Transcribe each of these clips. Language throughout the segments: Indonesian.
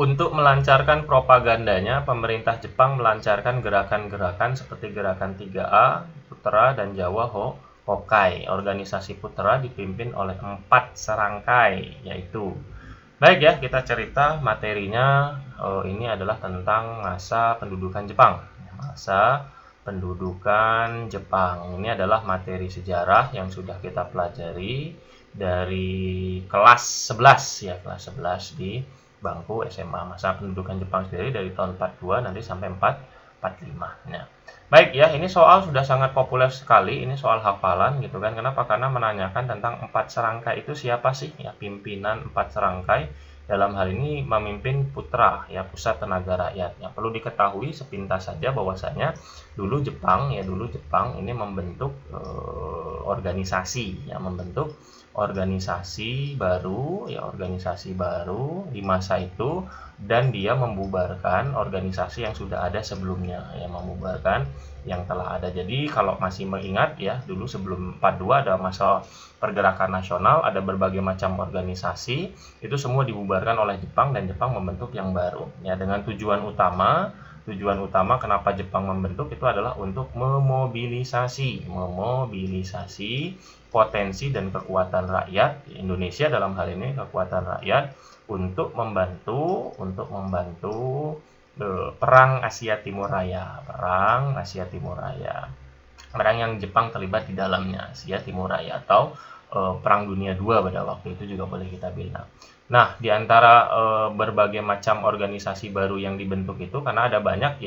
Untuk melancarkan propagandanya, pemerintah Jepang melancarkan gerakan-gerakan seperti gerakan 3A, Putra dan Jawa Hokai. Organisasi Putra dipimpin oleh 4 serangkai, yaitu. Baik ya, kita cerita materinya. Ini adalah tentang masa pendudukan Jepang. Masa pendudukan Jepang. Ini adalah materi sejarah yang sudah kita pelajari dari kelas 11 ya, kelas 11 di bangku SMA. Masa pendudukan Jepang sendiri dari tahun 42 nanti sampai 445. Nah, baik ya, ini soal sudah sangat populer sekali. Ini soal hafalan gitu kan. Kenapa? Karena menanyakan tentang 4 serangkai itu siapa sih? Ya, pimpinan 4 serangkai dalam hal ini memimpin Putra ya, Pusat Tenaga Rakyat. Yang perlu diketahui sepintas saja bahwasanya dulu Jepang ini membentuk organisasi ya, membentuk organisasi baru di masa itu, dan dia membubarkan organisasi yang sudah ada sebelumnya ya, membubarkan yang telah ada. Jadi kalau masih mengingat ya, dulu sebelum 42 ada masa pergerakan nasional, ada berbagai macam organisasi, itu semua dibubarkan oleh Jepang dan Jepang membentuk yang baru ya, dengan tujuan utama kenapa Jepang membentuk itu adalah untuk memobilisasi potensi dan kekuatan rakyat Indonesia, dalam hal ini kekuatan rakyat, untuk membantu perang Asia Timur Raya, perang yang Jepang terlibat di dalamnya, Asia Timur Raya, atau Perang Dunia II pada waktu itu juga boleh kita bilang. Nah, di antara berbagai macam organisasi baru yang dibentuk itu, karena ada banyak.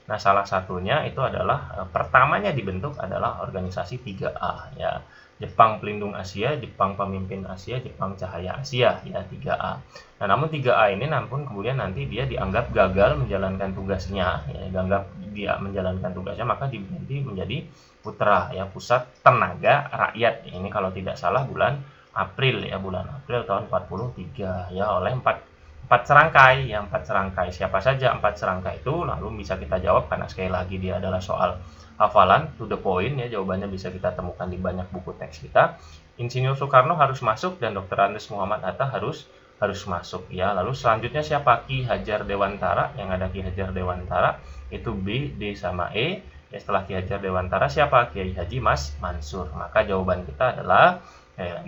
Nah, salah satunya itu adalah pertamanya dibentuk adalah organisasi 3A ya. Jepang Pelindung Asia, Jepang Pemimpin Asia, Jepang Cahaya Asia ya, 3A. Nah, namun 3A ini kemudian nanti dia dianggap gagal menjalankan tugasnya ya, maka diganti menjadi Putra ya, Pusat Tenaga Rakyat. Ini kalau tidak salah bulan April tahun 43 ya, oleh 4 serangkai ya, 4 serangkai. Siapa saja 4 serangkai itu? Lalu bisa kita jawab, karena sekali lagi dia adalah soal hafalan to the point ya, jawabannya bisa kita temukan di banyak buku teks kita. Insinyur Soekarno harus masuk dan Dr. Andes Muhammad Hatta harus masuk ya. Lalu selanjutnya siapa? Ki Hajar Dewantara. Yang ada Ki Hajar Dewantara itu B, D sama E. Ya, setelah Ki Hajar Dewantara siapa? Kiai Haji Mas Mansur. Maka jawaban kita adalah,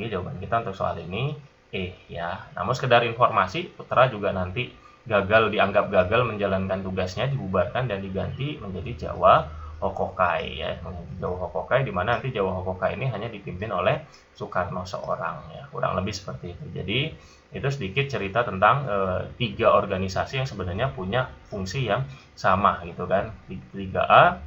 jawaban kita untuk soal ini E ya. Namun sekedar informasi, Putra juga nanti dianggap gagal menjalankan tugasnya, dibubarkan dan diganti menjadi Jawa Hokokai ya, Jawa Hokokai, di mana nanti Jawa Hokokai ini hanya dipimpin oleh Soekarno seorang ya, kurang lebih seperti itu. Jadi itu sedikit cerita tentang 3 organisasi yang sebenarnya punya fungsi yang sama gitu kan, 3A,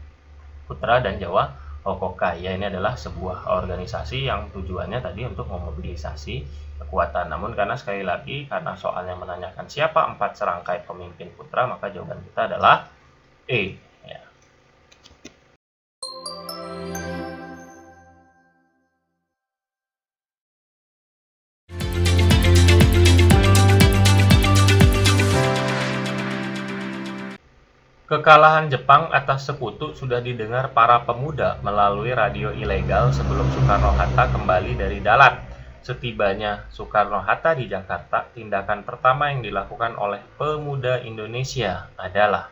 Putra dan Jawa Hokokai ya. Ini adalah sebuah organisasi yang tujuannya tadi untuk memobilisasi kekuatan. Namun karena sekali lagi, karena soalnya menanyakan siapa 4 serangkai pemimpin Putra, maka jawaban kita adalah E ya. Kekalahan Jepang atas Sekutu sudah didengar para pemuda melalui radio ilegal sebelum Soekarno-Hatta kembali dari Dalat. Setibanya Soekarno-Hatta di Jakarta, tindakan pertama yang dilakukan oleh pemuda Indonesia adalah,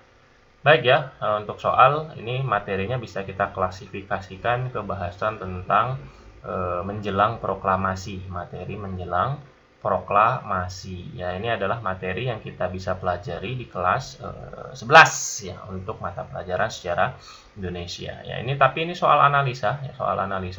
baik ya, untuk soal ini materinya bisa kita klasifikasikan ke bahasan tentang menjelang proklamasi, materi menjelang proklamasi ya. Ini adalah materi yang kita bisa pelajari di kelas 11 ya, untuk mata pelajaran sejarah Indonesia ya. Tapi ini soal analisa ya,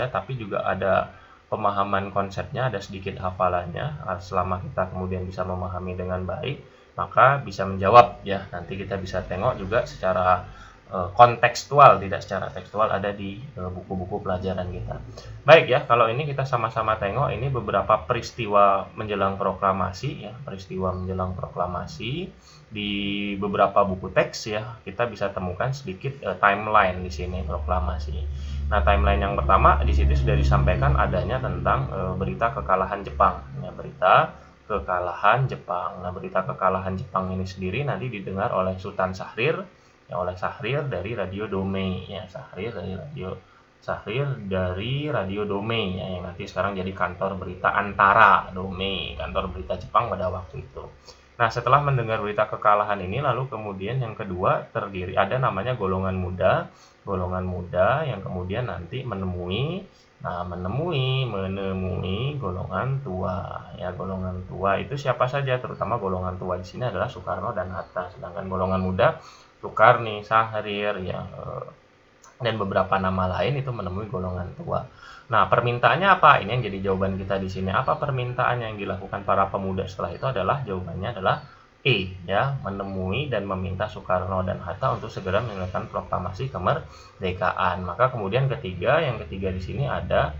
tapi juga ada pemahaman konsepnya, ada sedikit hafalannya. Selama kita kemudian bisa memahami dengan baik, maka bisa menjawab ya. Nanti kita bisa tengok juga secara kontekstual, tidak secara tekstual, ada di buku-buku pelajaran kita. Baik ya, kalau ini kita sama-sama tengok ini beberapa peristiwa menjelang proklamasi ya, di beberapa buku teks ya. Kita bisa temukan sedikit timeline di sini proklamasi. Nah, timeline yang pertama di situ sudah disampaikan adanya tentang berita kekalahan Jepang ya, berita kekalahan Jepang. Nah, berita kekalahan Jepang ini sendiri nanti didengar oleh Sultan Syahrir ya, dari Radio Domei ya, dari Radio Domei ya, yang nanti sekarang jadi kantor berita Antara Domei, kantor berita Jepang pada waktu itu. Nah, setelah mendengar berita kekalahan ini, lalu kemudian yang kedua ada namanya golongan muda. Golongan muda yang kemudian nanti menemui golongan tua. Ya, golongan tua itu siapa saja? Terutama golongan tua di sini adalah Soekarno dan Hatta. Sedangkan golongan muda Soekarni, Syahrir, ya, dan beberapa nama lain itu menemui golongan tua. Nah, permintaannya apa? Ini yang jadi jawaban kita di sini. Apa permintaan yang dilakukan para pemuda setelah itu adalah jawabannya adalah E, ya, menemui dan meminta Soekarno dan Hatta untuk segera menyelesaikan proklamasi kemerdekaan. Maka kemudian yang ketiga di sini ada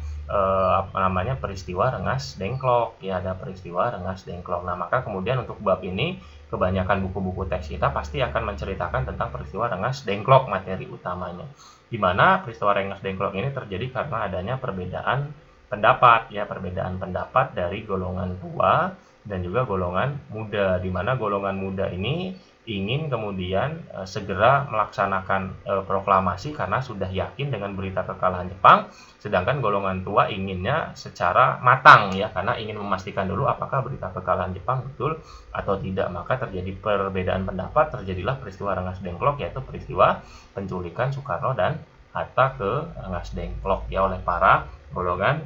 peristiwa Rengas Dengklok, ya, ada peristiwa Rengas Dengklok. Nah, maka kemudian untuk bab ini kebanyakan buku-buku teks kita pasti akan menceritakan tentang peristiwa Rengas Dengklok materi utamanya. Di mana peristiwa Rengas Dengklok ini terjadi karena adanya perbedaan pendapat, ya, perbedaan pendapat dari golongan tua dan juga golongan muda, di mana golongan muda ini ingin kemudian segera melaksanakan proklamasi karena sudah yakin dengan berita kekalahan Jepang, sedangkan golongan tua inginnya secara matang, ya, karena ingin memastikan dulu apakah berita kekalahan Jepang betul atau tidak. Maka terjadi perbedaan pendapat, terjadilah peristiwa Rengas Dengklok, yaitu peristiwa penculikan Soekarno dan Hatta ke Rengas Dengklok, ya, oleh para golongan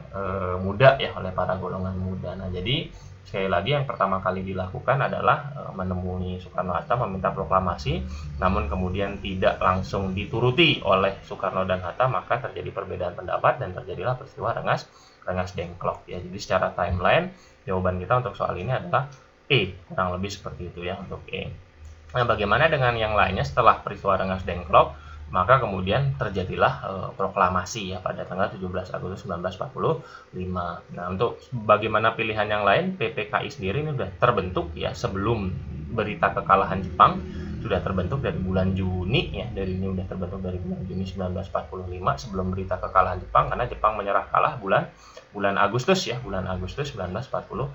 muda, ya, oleh para golongan muda. Nah, jadi sekali lagi yang pertama kali dilakukan adalah menemui Soekarno-Hatta meminta proklamasi, namun kemudian tidak langsung dituruti oleh Soekarno dan Hatta, maka terjadi perbedaan pendapat dan terjadilah peristiwa Rengas Dengklok, ya. Jadi secara timeline jawaban kita untuk soal ini adalah E, kurang lebih seperti itu, ya, untuk E. Nah, bagaimana dengan yang lainnya setelah peristiwa Rengas Dengklok? Maka kemudian terjadilah proklamasi, ya, pada tanggal 17 Agustus 1945. Nah, untuk bagaimana pilihan yang lain, PPKI sendiri ini sudah terbentuk, ya, sebelum berita kekalahan Jepang, sudah terbentuk dari bulan Juni, ya, sudah terbentuk dari bulan Juni 1945 sebelum berita kekalahan Jepang, karena Jepang menyerah kalah bulan Agustus, ya, bulan Agustus 1945.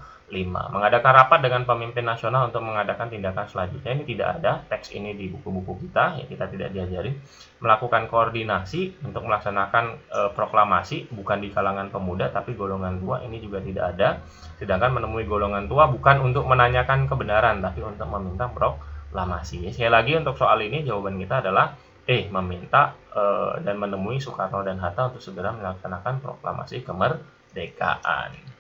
Mengadakan rapat dengan pemimpin nasional untuk mengadakan tindakan selanjutnya. Ini tidak ada teks ini di buku-buku kita, ya, kita tidak diajari. Melakukan koordinasi untuk melaksanakan proklamasi bukan di kalangan pemuda tapi golongan tua, ini juga tidak ada. Sedangkan menemui golongan tua bukan untuk menanyakan kebenaran tapi untuk meminta proklamasi. Sekali lagi untuk soal ini jawaban kita adalah meminta dan menemui Soekarno dan Hatta untuk segera melaksanakan proklamasi kemerdekaan.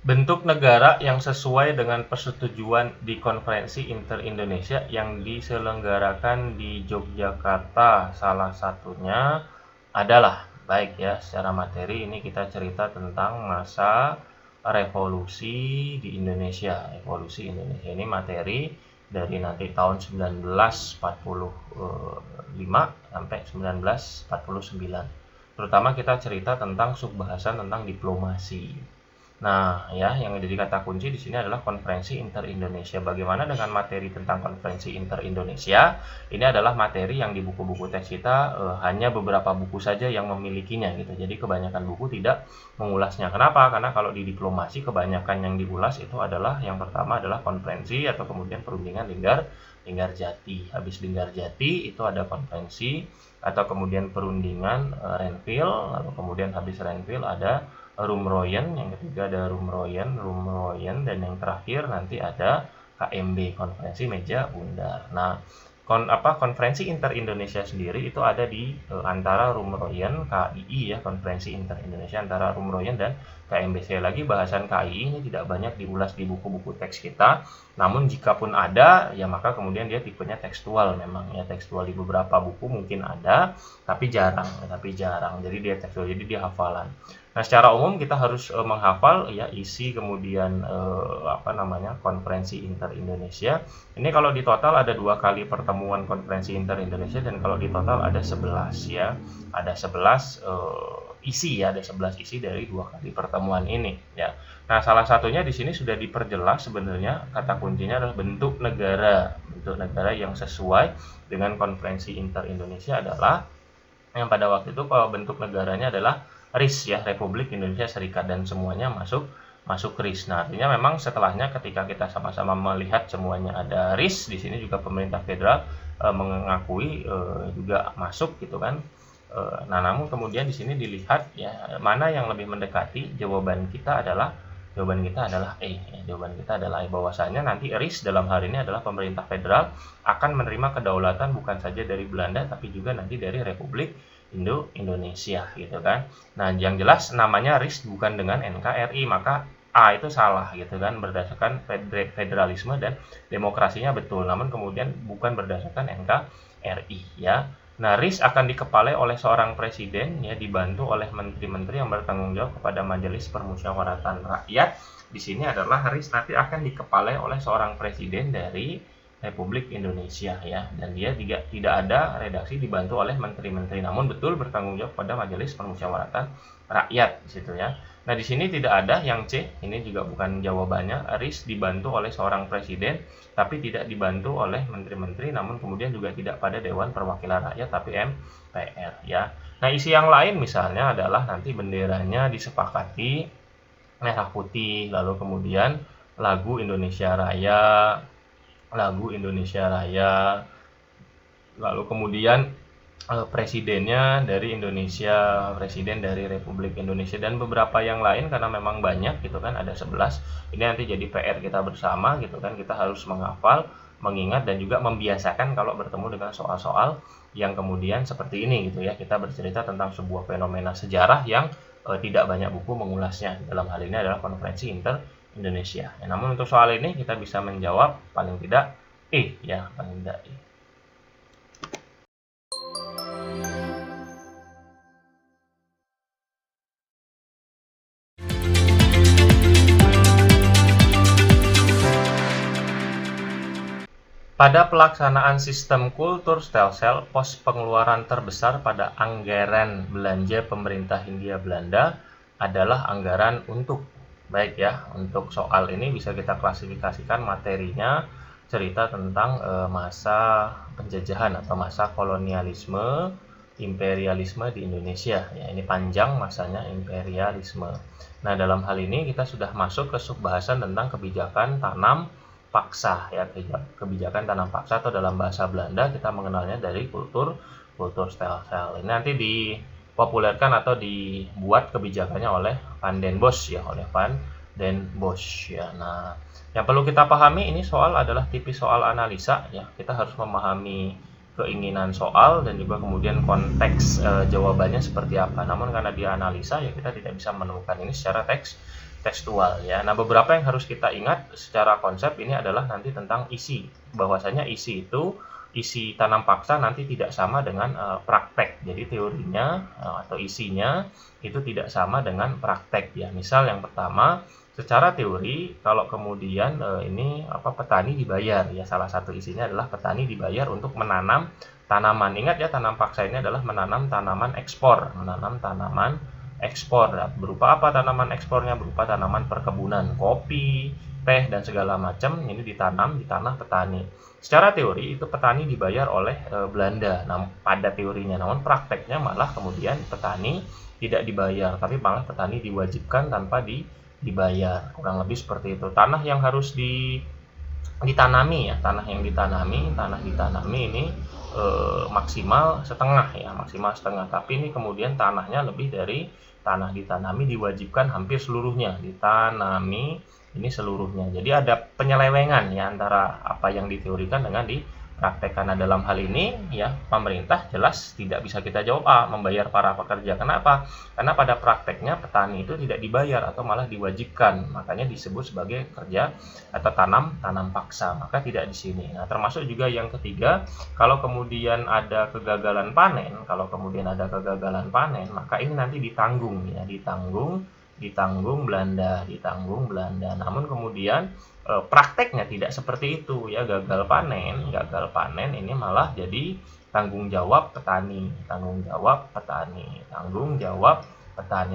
Bentuk negara yang sesuai dengan persetujuan di Konferensi Inter-Indonesia yang diselenggarakan di Yogyakarta, salah satunya adalah, baik, ya, secara materi ini kita cerita tentang masa revolusi di Indonesia. Revolusi Indonesia ini materi dari nanti tahun 1945 sampai 1949. Terutama kita cerita tentang subbahasan tentang diplomasi. Nah, ya, yang jadi kata kunci di sini adalah Konferensi Inter-Indonesia. Bagaimana dengan materi tentang Konferensi Inter-Indonesia? Ini adalah materi yang di buku-buku teks kita hanya beberapa buku saja yang memilikinya, gitu. Jadi kebanyakan buku tidak mengulasnya. Kenapa? Karena kalau di diplomasi kebanyakan yang diulas itu adalah yang pertama adalah konferensi atau kemudian perundingan Linggarjati. Habis Linggarjati itu ada konferensi atau kemudian perundingan Renville, lalu kemudian habis Renville ada Rumroyen, yang ketiga ada Rumroyen, dan yang terakhir nanti ada KMB, Konferensi Meja Bundar. Nah, Konferensi Inter-Indonesia sendiri itu ada di antara Rumroyen, KII, ya, Konferensi Inter-Indonesia antara Rumroyen dan KMB. Sekali lagi bahasan KII ini tidak banyak diulas di buku-buku teks kita, namun jikapun ada, ya, maka kemudian dia tipenya tekstual memang, ya, tekstual. Di beberapa buku mungkin ada, tapi jarang, jadi dia tekstual, jadi dia hafalan. Nah, secara umum kita harus menghafal, ya, isi kemudian Konferensi Inter-Indonesia. Ini kalau di total ada 2 kali pertemuan Konferensi Inter-Indonesia dan kalau di total ada 11, ya. Ada 11 isi, ya, ada 11 isi dari 2 kali pertemuan ini, ya. Nah, salah satunya di sini sudah diperjelas sebenarnya, kata kuncinya adalah bentuk negara. Bentuk negara yang sesuai dengan Konferensi Inter-Indonesia adalah yang pada waktu itu kalau bentuk negaranya adalah RIS, ya, Republik Indonesia Serikat, dan semuanya masuk RIS. Nah, artinya memang setelahnya ketika kita sama-sama melihat semuanya ada RIS, di sini juga pemerintah federal mengakui juga masuk gitu kan. Nah, namun kemudian di sini dilihat ya mana yang lebih mendekati. Jawaban kita adalah E. Jawaban kita adalah E, bahwasanya nanti RIS dalam hal ini adalah pemerintah federal akan menerima kedaulatan bukan saja dari Belanda tapi juga nanti dari Republik Indonesia gitu kan. Nah, yang jelas namanya RIS bukan dengan NKRI, maka A itu salah gitu kan, berdasarkan federalisme dan demokrasinya betul, namun kemudian bukan berdasarkan NKRI ya. Nah, RIS akan dikepalai oleh seorang presiden ya, dibantu oleh menteri-menteri yang bertanggung jawab kepada Majelis Permusyawaratan Rakyat. Di sini adalah RIS nanti akan dikepalai oleh seorang presiden dari Republik Indonesia ya, dan dia tidak ada redaksi, dibantu oleh menteri-menteri, namun betul bertanggung jawab pada Majelis Permusyawaratan Rakyat di situ ya. Nah, di sini tidak ada yang C, ini juga bukan jawabannya. RIS dibantu oleh seorang presiden tapi tidak dibantu oleh menteri-menteri, namun kemudian juga tidak pada Dewan Perwakilan Rakyat tapi MPR ya. Nah, isi yang lain misalnya adalah nanti benderanya disepakati merah putih, lalu kemudian lagu Indonesia Raya, lalu kemudian presidennya dari Indonesia, presiden dari Republik Indonesia, dan beberapa yang lain karena memang banyak gitu kan, ada 11. Ini nanti jadi PR kita bersama gitu kan, kita harus menghafal, mengingat dan juga membiasakan kalau bertemu dengan soal-soal yang kemudian seperti ini gitu ya. Kita bercerita tentang sebuah fenomena sejarah yang tidak banyak buku mengulasnya. Dalam hal ini adalah Konferensi Inter Indonesia. Ya, namun untuk soal ini kita bisa menjawab paling tidak E ya, paling tidak E. Pada pelaksanaan sistem kultur Stelsel, pos pengeluaran terbesar pada anggaran belanja pemerintah Hindia Belanda adalah anggaran untuk. Baik ya, untuk soal ini bisa kita klasifikasikan materinya cerita tentang masa penjajahan atau masa kolonialisme, imperialisme di Indonesia. Ya, ini panjang masanya imperialisme. Nah, dalam hal ini kita sudah masuk ke subbahasan tentang kebijakan tanam paksa ya, kebijakan tanam paksa atau dalam bahasa Belanda kita mengenalnya dari kultur Stelsel. Ini nanti dipopulerkan atau dibuat kebijakannya oleh Van den Bosch ya, ya. Nah, yang perlu kita pahami ini soal adalah tipis soal analisa ya. Kita harus memahami keinginan soal dan juga kemudian konteks jawabannya seperti apa. Namun karena dia analisa ya, kita tidak bisa menemukan ini secara tekstual ya. Nah, beberapa yang harus kita ingat secara konsep ini adalah nanti tentang isi. Bahwasanya isi tanam paksa nanti tidak sama dengan praktek. Jadi teorinya atau isinya itu tidak sama dengan praktek ya. Misal yang pertama, secara teori kalau kemudian petani dibayar ya, salah satu isinya adalah petani dibayar untuk menanam tanaman. Ingat ya, tanam paksa ini adalah menanam tanaman ekspor, berupa apa tanaman ekspornya? Berupa tanaman perkebunan, kopi, teh dan segala macam ini ditanam di tanah petani. Secara teori itu petani dibayar oleh Belanda. Nah, pada teorinya, namun prakteknya malah kemudian petani tidak dibayar, tapi malah petani diwajibkan tanpa dibayar. Kurang lebih seperti itu. Tanah yang harus ditanami ya, tanah ditanami ini maksimal setengah, tapi ini kemudian tanahnya lebih dari tanah ditanami, diwajibkan hampir seluruhnya ditanami ini seluruhnya. Jadi ada penyelewengan ya antara apa yang diteorikan dengan dipraktekkan. Nah, dalam hal ini ya pemerintah jelas tidak bisa kita jawab A, membayar para pekerja. Kenapa? Karena pada prakteknya petani itu tidak dibayar atau malah diwajibkan, makanya disebut sebagai kerja atau tanam paksa, maka tidak di sini. Nah, termasuk juga yang ketiga, kalau kemudian ada kegagalan panen, maka ini nanti ditanggung Belanda. Namun kemudian prakteknya tidak seperti itu ya, gagal panen ini malah jadi tanggung jawab petani.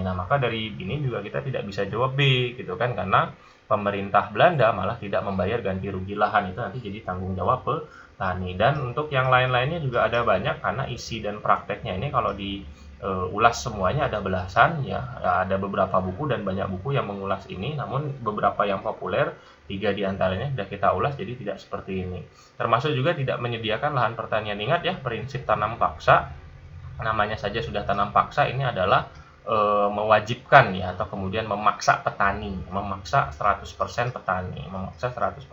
Nah, maka dari ini juga kita tidak bisa jawab B gitu kan, karena pemerintah Belanda malah tidak membayar ganti rugi lahan, itu nanti jadi tanggung jawab petani. Dan untuk yang lain-lainnya juga ada banyak, karena isi dan prakteknya ini kalau ulas semuanya ada belasan ya, ada beberapa buku dan banyak buku yang mengulas ini, namun beberapa yang populer 3 diantaranya sudah kita ulas, jadi tidak seperti ini. Termasuk juga tidak menyediakan lahan pertanian. Ingat ya, prinsip tanam paksa, namanya saja sudah tanam paksa, ini adalah mewajibkan ya, atau kemudian memaksa petani, memaksa 100% petani, memaksa 100%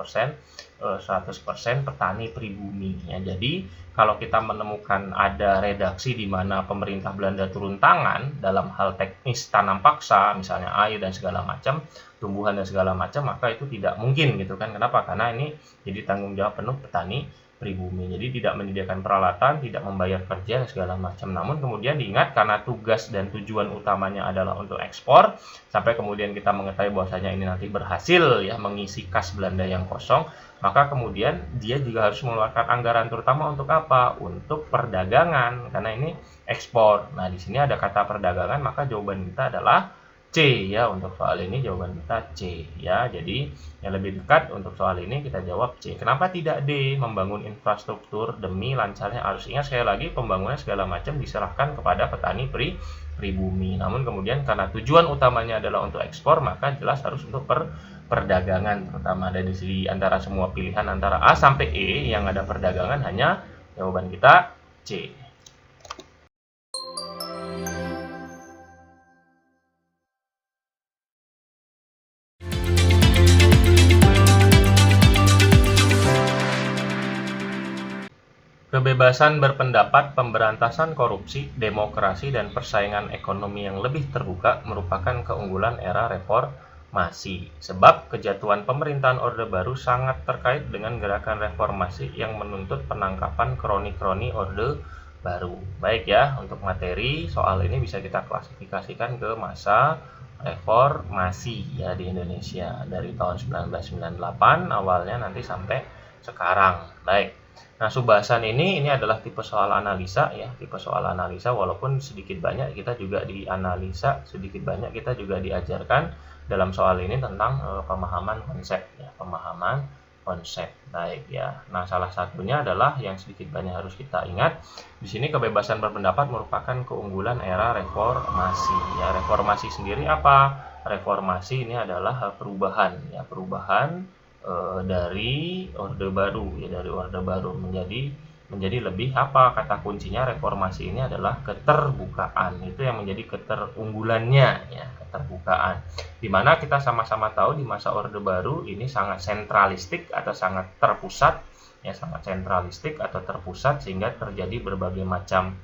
petani pribumi ya. Jadi kalau kita menemukan ada redaksi di mana pemerintah Belanda turun tangan dalam hal teknis tanam paksa, misalnya air dan segala macam, tumbuhan dan segala macam, maka itu tidak mungkin gitu kan. Kenapa? Karena ini jadi tanggung jawab penuh petani pribumi. Jadi tidak menyediakan peralatan, tidak membayar kerja dan segala macam. Namun kemudian diingat, karena tugas dan tujuan utamanya adalah untuk ekspor, sampai kemudian kita mengetahui bahwasanya ini nanti berhasil ya mengisi kas Belanda yang kosong, maka kemudian dia juga harus mengeluarkan anggaran, terutama untuk apa? Untuk perdagangan, karena ini ekspor. Nah, di sini ada kata perdagangan, maka jawaban kita adalah C ya. Untuk soal ini jawaban kita C ya. Jadi yang lebih dekat untuk soal ini kita jawab C. Kenapa tidak D? Membangun infrastruktur demi lancarnya arus. Ingat sekali lagi, pembangunan segala macam diserahkan kepada petani pribumi. Namun kemudian karena tujuan utamanya adalah untuk ekspor, maka jelas harus untuk perdagangan terutama. Dan di antara semua pilihan antara A sampai E yang ada perdagangan, hanya jawaban kita C. Kebebasan berpendapat, pemberantasan korupsi, demokrasi, dan persaingan ekonomi yang lebih terbuka merupakan keunggulan era reformasi. Sebab kejatuhan pemerintahan Orde Baru sangat terkait dengan gerakan reformasi yang menuntut penangkapan kroni-kroni Orde Baru. Baik ya, untuk materi soal ini bisa kita klasifikasikan ke masa reformasi ya di Indonesia dari tahun 1998 awalnya nanti sampai sekarang. Baik. Nah, subbahasan ini adalah tipe soal analisa ya, tipe soal analisa, walaupun sedikit banyak kita juga dianalisa, sedikit banyak kita juga diajarkan dalam soal ini tentang pemahaman konsep ya, pemahaman konsep. Baik ya. Nah, salah satunya adalah yang sedikit banyak harus kita ingat, di sini kebebasan berpendapat merupakan keunggulan era reformasi ya. Reformasi sendiri apa? Reformasi ini adalah perubahan ya, perubahan dari Orde Baru ya, dari Orde Baru menjadi lebih apa? Kata kuncinya reformasi ini adalah keterbukaan. Itu yang menjadi keterunggulannya ya, keterbukaan. Dimana kita sama-sama tahu di masa Orde Baru ini sangat sentralistik atau sangat terpusat ya, sangat sentralistik atau terpusat, sehingga terjadi berbagai macam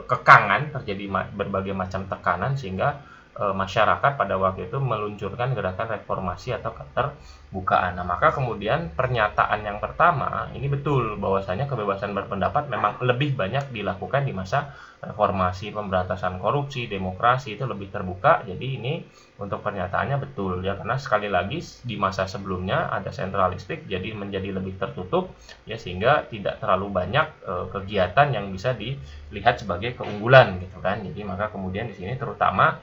kekangan, terjadi berbagai macam tekanan, sehingga masyarakat pada waktu itu meluncurkan gerakan reformasi atau keterbukaan. Nah, maka kemudian pernyataan yang pertama ini betul, bahwasanya kebebasan berpendapat memang lebih banyak dilakukan di masa reformasi, pemberantasan korupsi, demokrasi itu lebih terbuka. Jadi ini untuk pernyataannya betul ya, karena sekali lagi di masa sebelumnya ada sentralistik, jadi menjadi lebih tertutup ya, sehingga tidak terlalu banyak kegiatan yang bisa dilihat sebagai keunggulan gitu kan. Jadi maka kemudian di sini terutama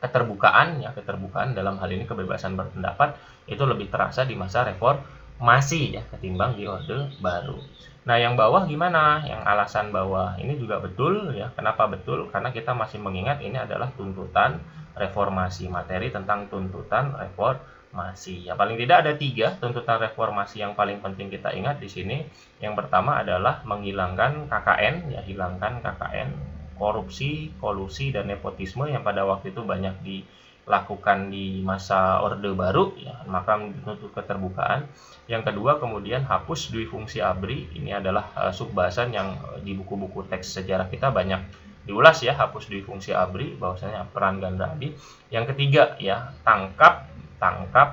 keterbukaan ya, keterbukaan dalam hal ini kebebasan berpendapat itu lebih terasa di masa reformasi ya, ketimbang di Orde Baru. Nah, yang bawah gimana? Yang alasan bawah ini juga betul ya. Kenapa betul? Karena kita masih mengingat ini adalah tuntutan reformasi, materi tentang tuntutan reformasi. Ya, paling tidak ada 3 tuntutan reformasi yang paling penting kita ingat di sini. Yang pertama adalah menghilangkan KKN ya, hilangkan KKN, korupsi, kolusi, dan nepotisme yang pada waktu itu banyak dilakukan di masa Orde Baru ya, maka menuntut keterbukaan. Yang kedua kemudian hapus dui fungsi ABRI. Ini adalah subbahasan yang di buku-buku teks sejarah kita banyak diulas ya, hapus dui fungsi ABRI, bahwasanya peran ganda ABRI. Yang ketiga ya, tangkap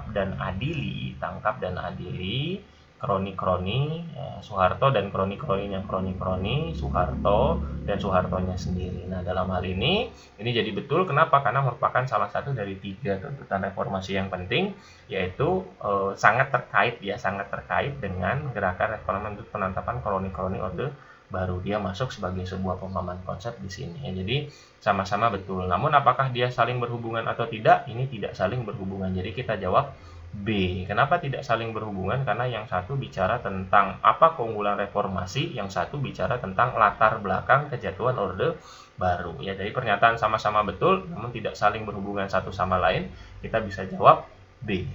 dan adili, tangkap dan adili kroni-kroni Soeharto dan kroni-kroninya kroni-kroni Soeharto dan Soehartonya sendiri. Nah, dalam hal ini jadi betul. Kenapa? Karena merupakan salah satu dari 3 tuntutan reformasi yang penting, yaitu sangat terkait dengan gerakan reformasi untuk penangkapan kroni-kroni Orde Baru. Dia masuk sebagai sebuah pemahaman konsep di sini ya. Jadi sama-sama betul. Namun apakah dia saling berhubungan atau tidak? Ini tidak saling berhubungan. Jadi kita jawab B. Kenapa tidak saling berhubungan? Karena yang satu bicara tentang apa keunggulan reformasi, yang satu bicara tentang latar belakang kejatuhan Orde Baru. Ya, jadi pernyataan sama-sama betul namun tidak saling berhubungan satu sama lain, kita bisa jawab B.